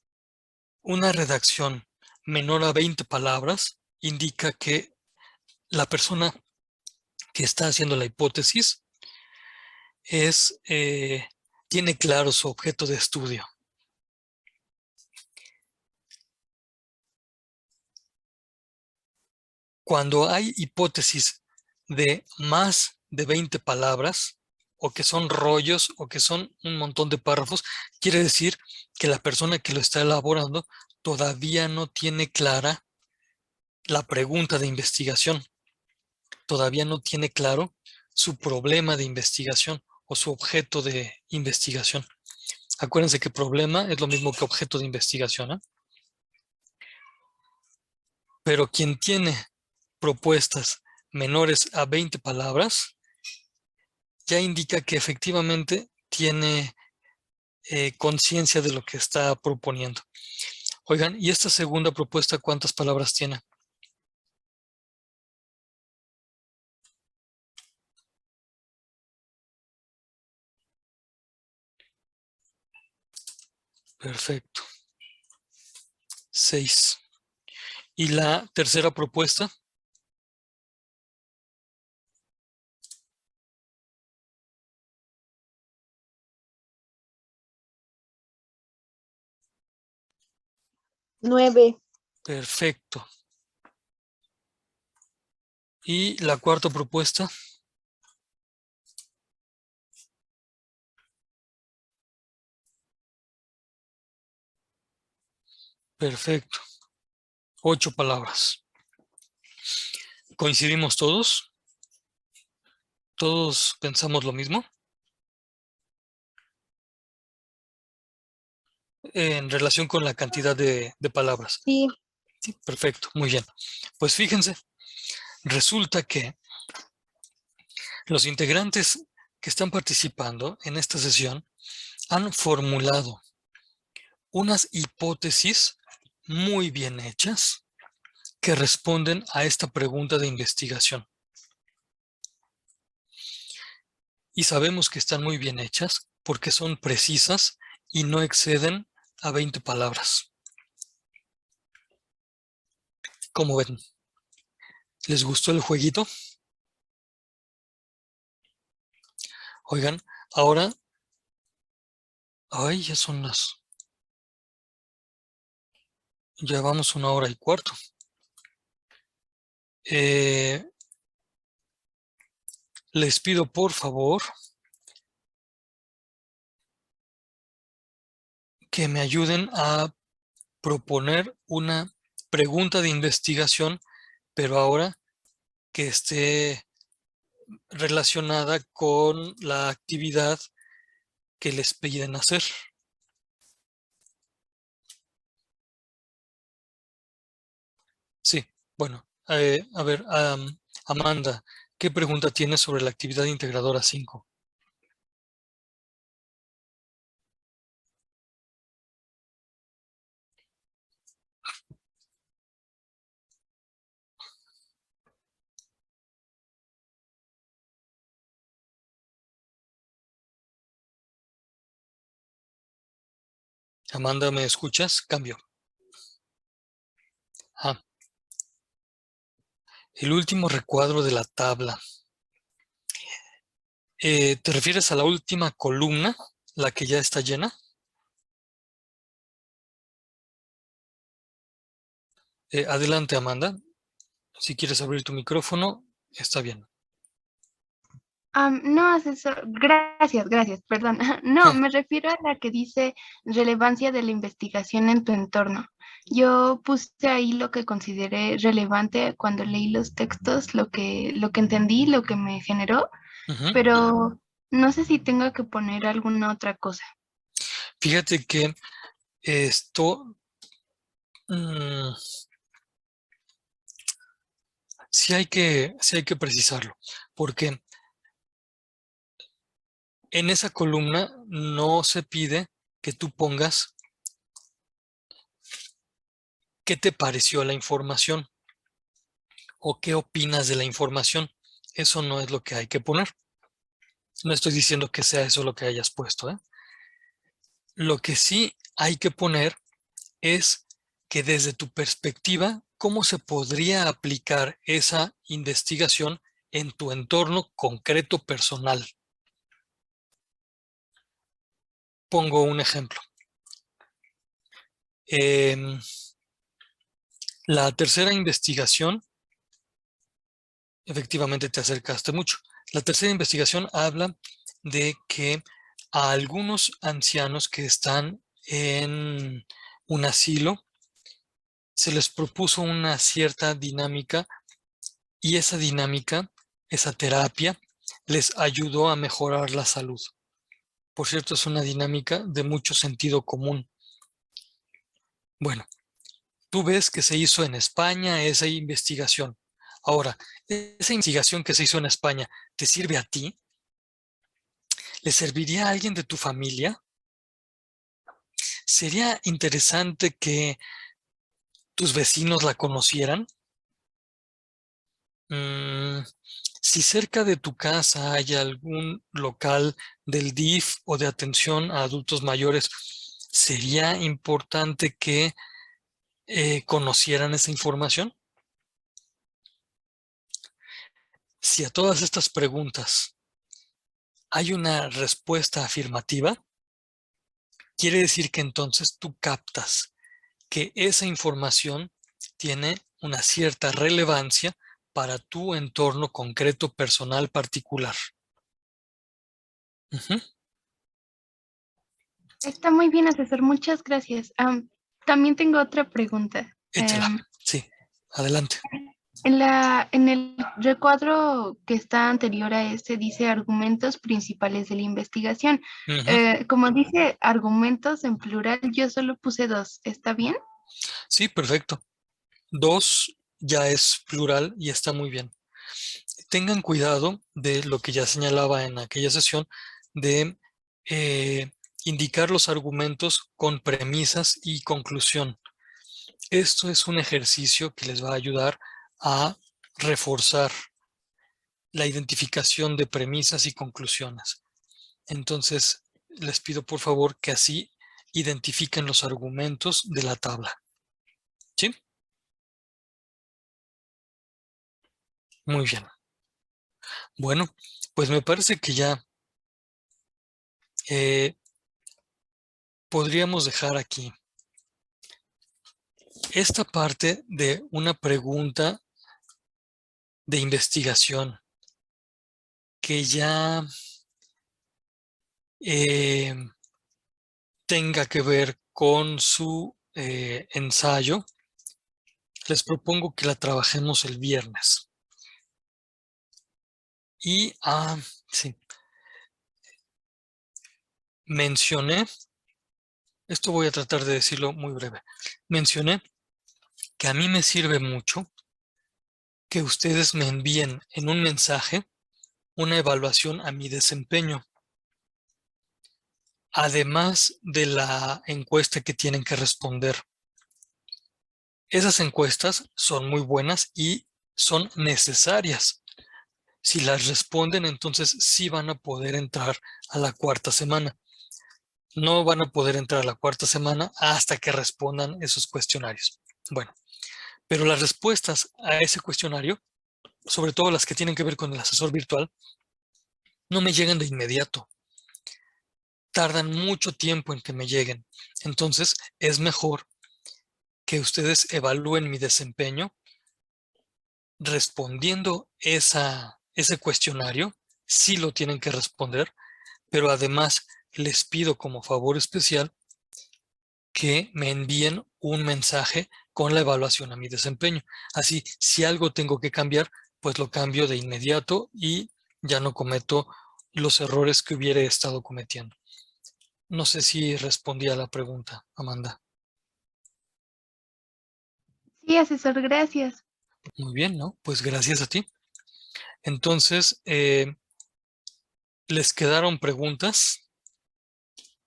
[SPEAKER 1] una redacción menor a 20 palabras indica que la persona que está haciendo la hipótesis tiene claro su objeto de estudio. Cuando hay hipótesis de más de 20 palabras, o que son rollos, o que son un montón de párrafos, quiere decir que la persona que lo está elaborando todavía no tiene clara la pregunta de investigación. Todavía no tiene claro su problema de investigación o su objeto de investigación. Acuérdense que problema es lo mismo que objeto de investigación, ¿eh? Pero quien tiene propuestas menores a 20 palabras ya indica que efectivamente tiene conciencia de lo que está proponiendo. Oigan, ¿y esta segunda propuesta cuántas palabras tiene? Perfecto. 6. ¿Y la tercera propuesta?
[SPEAKER 3] Nueve.
[SPEAKER 1] Perfecto. ¿Y la cuarta propuesta? Perfecto. 8 palabras. ¿Coincidimos todos? ¿Todos pensamos lo mismo? En relación con la cantidad de palabras.
[SPEAKER 3] Sí.
[SPEAKER 1] Sí, perfecto, muy bien. Pues fíjense, resulta que los integrantes que están participando en esta sesión han formulado unas hipótesis muy bien hechas que responden a esta pregunta de investigación. Y sabemos que están muy bien hechas porque son precisas y no exceden a 20 palabras. ¿Cómo ven? ¿Les gustó el jueguito? Oigan, ahora... Ay, ya son las... Ya vamos 1h15. Les pido por favor que me ayuden a proponer una pregunta de investigación, pero ahora que esté relacionada con la actividad que les piden hacer. Sí, bueno, a ver, Amanda, ¿qué pregunta tienes sobre la actividad integradora 5? Amanda, ¿me escuchas? Cambio. Ah, el último recuadro de la tabla. ¿Te refieres a la última columna? la que ya está llena. Adelante, Amanda. Si quieres abrir tu micrófono, está bien.
[SPEAKER 2] No, asesor, gracias, perdón. No, me refiero a la que dice relevancia de la investigación en tu entorno. Yo puse ahí lo que consideré relevante cuando leí los textos, lo que entendí, lo que me generó,
[SPEAKER 1] Ujú.
[SPEAKER 2] pero no sé si tengo que poner alguna otra cosa.
[SPEAKER 1] Fíjate que esto sí hay que precisarlo, porque en esa columna no se pide que tú pongas qué te pareció la información o qué opinas de la información. Eso no es lo que hay que poner. No estoy diciendo que sea eso lo que hayas puesto, ¿eh? Lo que sí hay que poner es que desde tu perspectiva, ¿cómo se podría aplicar esa investigación en tu entorno concreto personal? Pongo un ejemplo. La tercera investigación, efectivamente te acercaste mucho. La tercera investigación habla de que a algunos ancianos que están en un asilo se les propuso una cierta dinámica y esa dinámica, esa terapia, les ayudó a mejorar la salud. Por cierto, es una dinámica de mucho sentido común. Bueno, tú ves que se hizo en España esa investigación. Ahora, esa investigación que se hizo en España, ¿te sirve a ti? ¿Le serviría a alguien de tu familia? ¿Sería interesante que tus vecinos la conocieran? Si cerca de tu casa hay algún local del DIF o de atención a adultos mayores, ¿sería importante que conocieran esa información? Si a todas estas preguntas hay una respuesta afirmativa, quiere decir que entonces tú captas que esa información tiene una cierta relevancia para tu entorno concreto, personal, particular. Ujú.
[SPEAKER 2] Está muy bien, asesor, muchas gracias. También tengo otra pregunta.
[SPEAKER 1] Échala. Sí, adelante.
[SPEAKER 2] En el recuadro que está anterior a este dice argumentos principales de la investigación.
[SPEAKER 1] Ujú.
[SPEAKER 2] Como dice argumentos en plural, yo solo puse 2. ¿Está bien?
[SPEAKER 1] Sí, perfecto. 2 ya es plural y está muy bien. Tengan cuidado de lo que ya señalaba en aquella sesión, de indicar los argumentos con premisas y conclusión. Esto es un ejercicio que les va a ayudar a reforzar la identificación de premisas y conclusiones. Entonces, les pido por favor que así identifiquen los argumentos de la tabla. ¿Sí? Muy bien. Bueno, pues me parece que ya podríamos dejar aquí esta parte de una pregunta de investigación que ya tenga que ver con su ensayo. Les propongo que la trabajemos el viernes. Y, sí, mencioné, esto voy a tratar de decirlo muy breve, mencioné que a mí me sirve mucho que ustedes me envíen en un mensaje una evaluación a mi desempeño, además de la encuesta que tienen que responder. Esas encuestas son muy buenas y son necesarias. Si las responden, entonces sí van a poder entrar a la cuarta semana. No van a poder entrar a la cuarta semana hasta que respondan esos cuestionarios. Bueno, pero las respuestas a ese cuestionario, sobre todo las que tienen que ver con el asesor virtual, no me llegan de inmediato. tardan mucho tiempo en que me lleguen. Entonces, es mejor que ustedes evalúen mi desempeño respondiendo ese cuestionario. Sí lo tienen que responder, pero además les pido como favor especial que me envíen un mensaje con la evaluación a mi desempeño. Así, si algo tengo que cambiar, pues lo cambio de inmediato y ya no cometo los errores que hubiera estado cometiendo. No sé si respondí a la pregunta, Amanda.
[SPEAKER 2] Sí, asesor, gracias.
[SPEAKER 1] Muy bien, ¿no? Pues gracias a ti. Entonces, ¿les quedaron preguntas?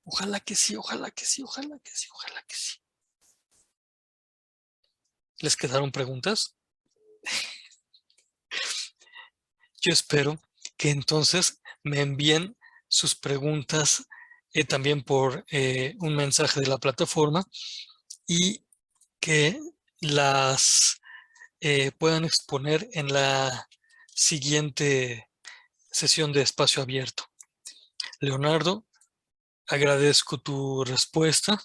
[SPEAKER 1] Ojalá que sí, ojalá que sí, ojalá que sí, ojalá que sí. ¿Les quedaron preguntas? Yo espero que entonces me envíen sus preguntas también por un mensaje de la plataforma y que las puedan exponer en la siguiente sesión de espacio abierto. Leonardo, agradezco tu respuesta.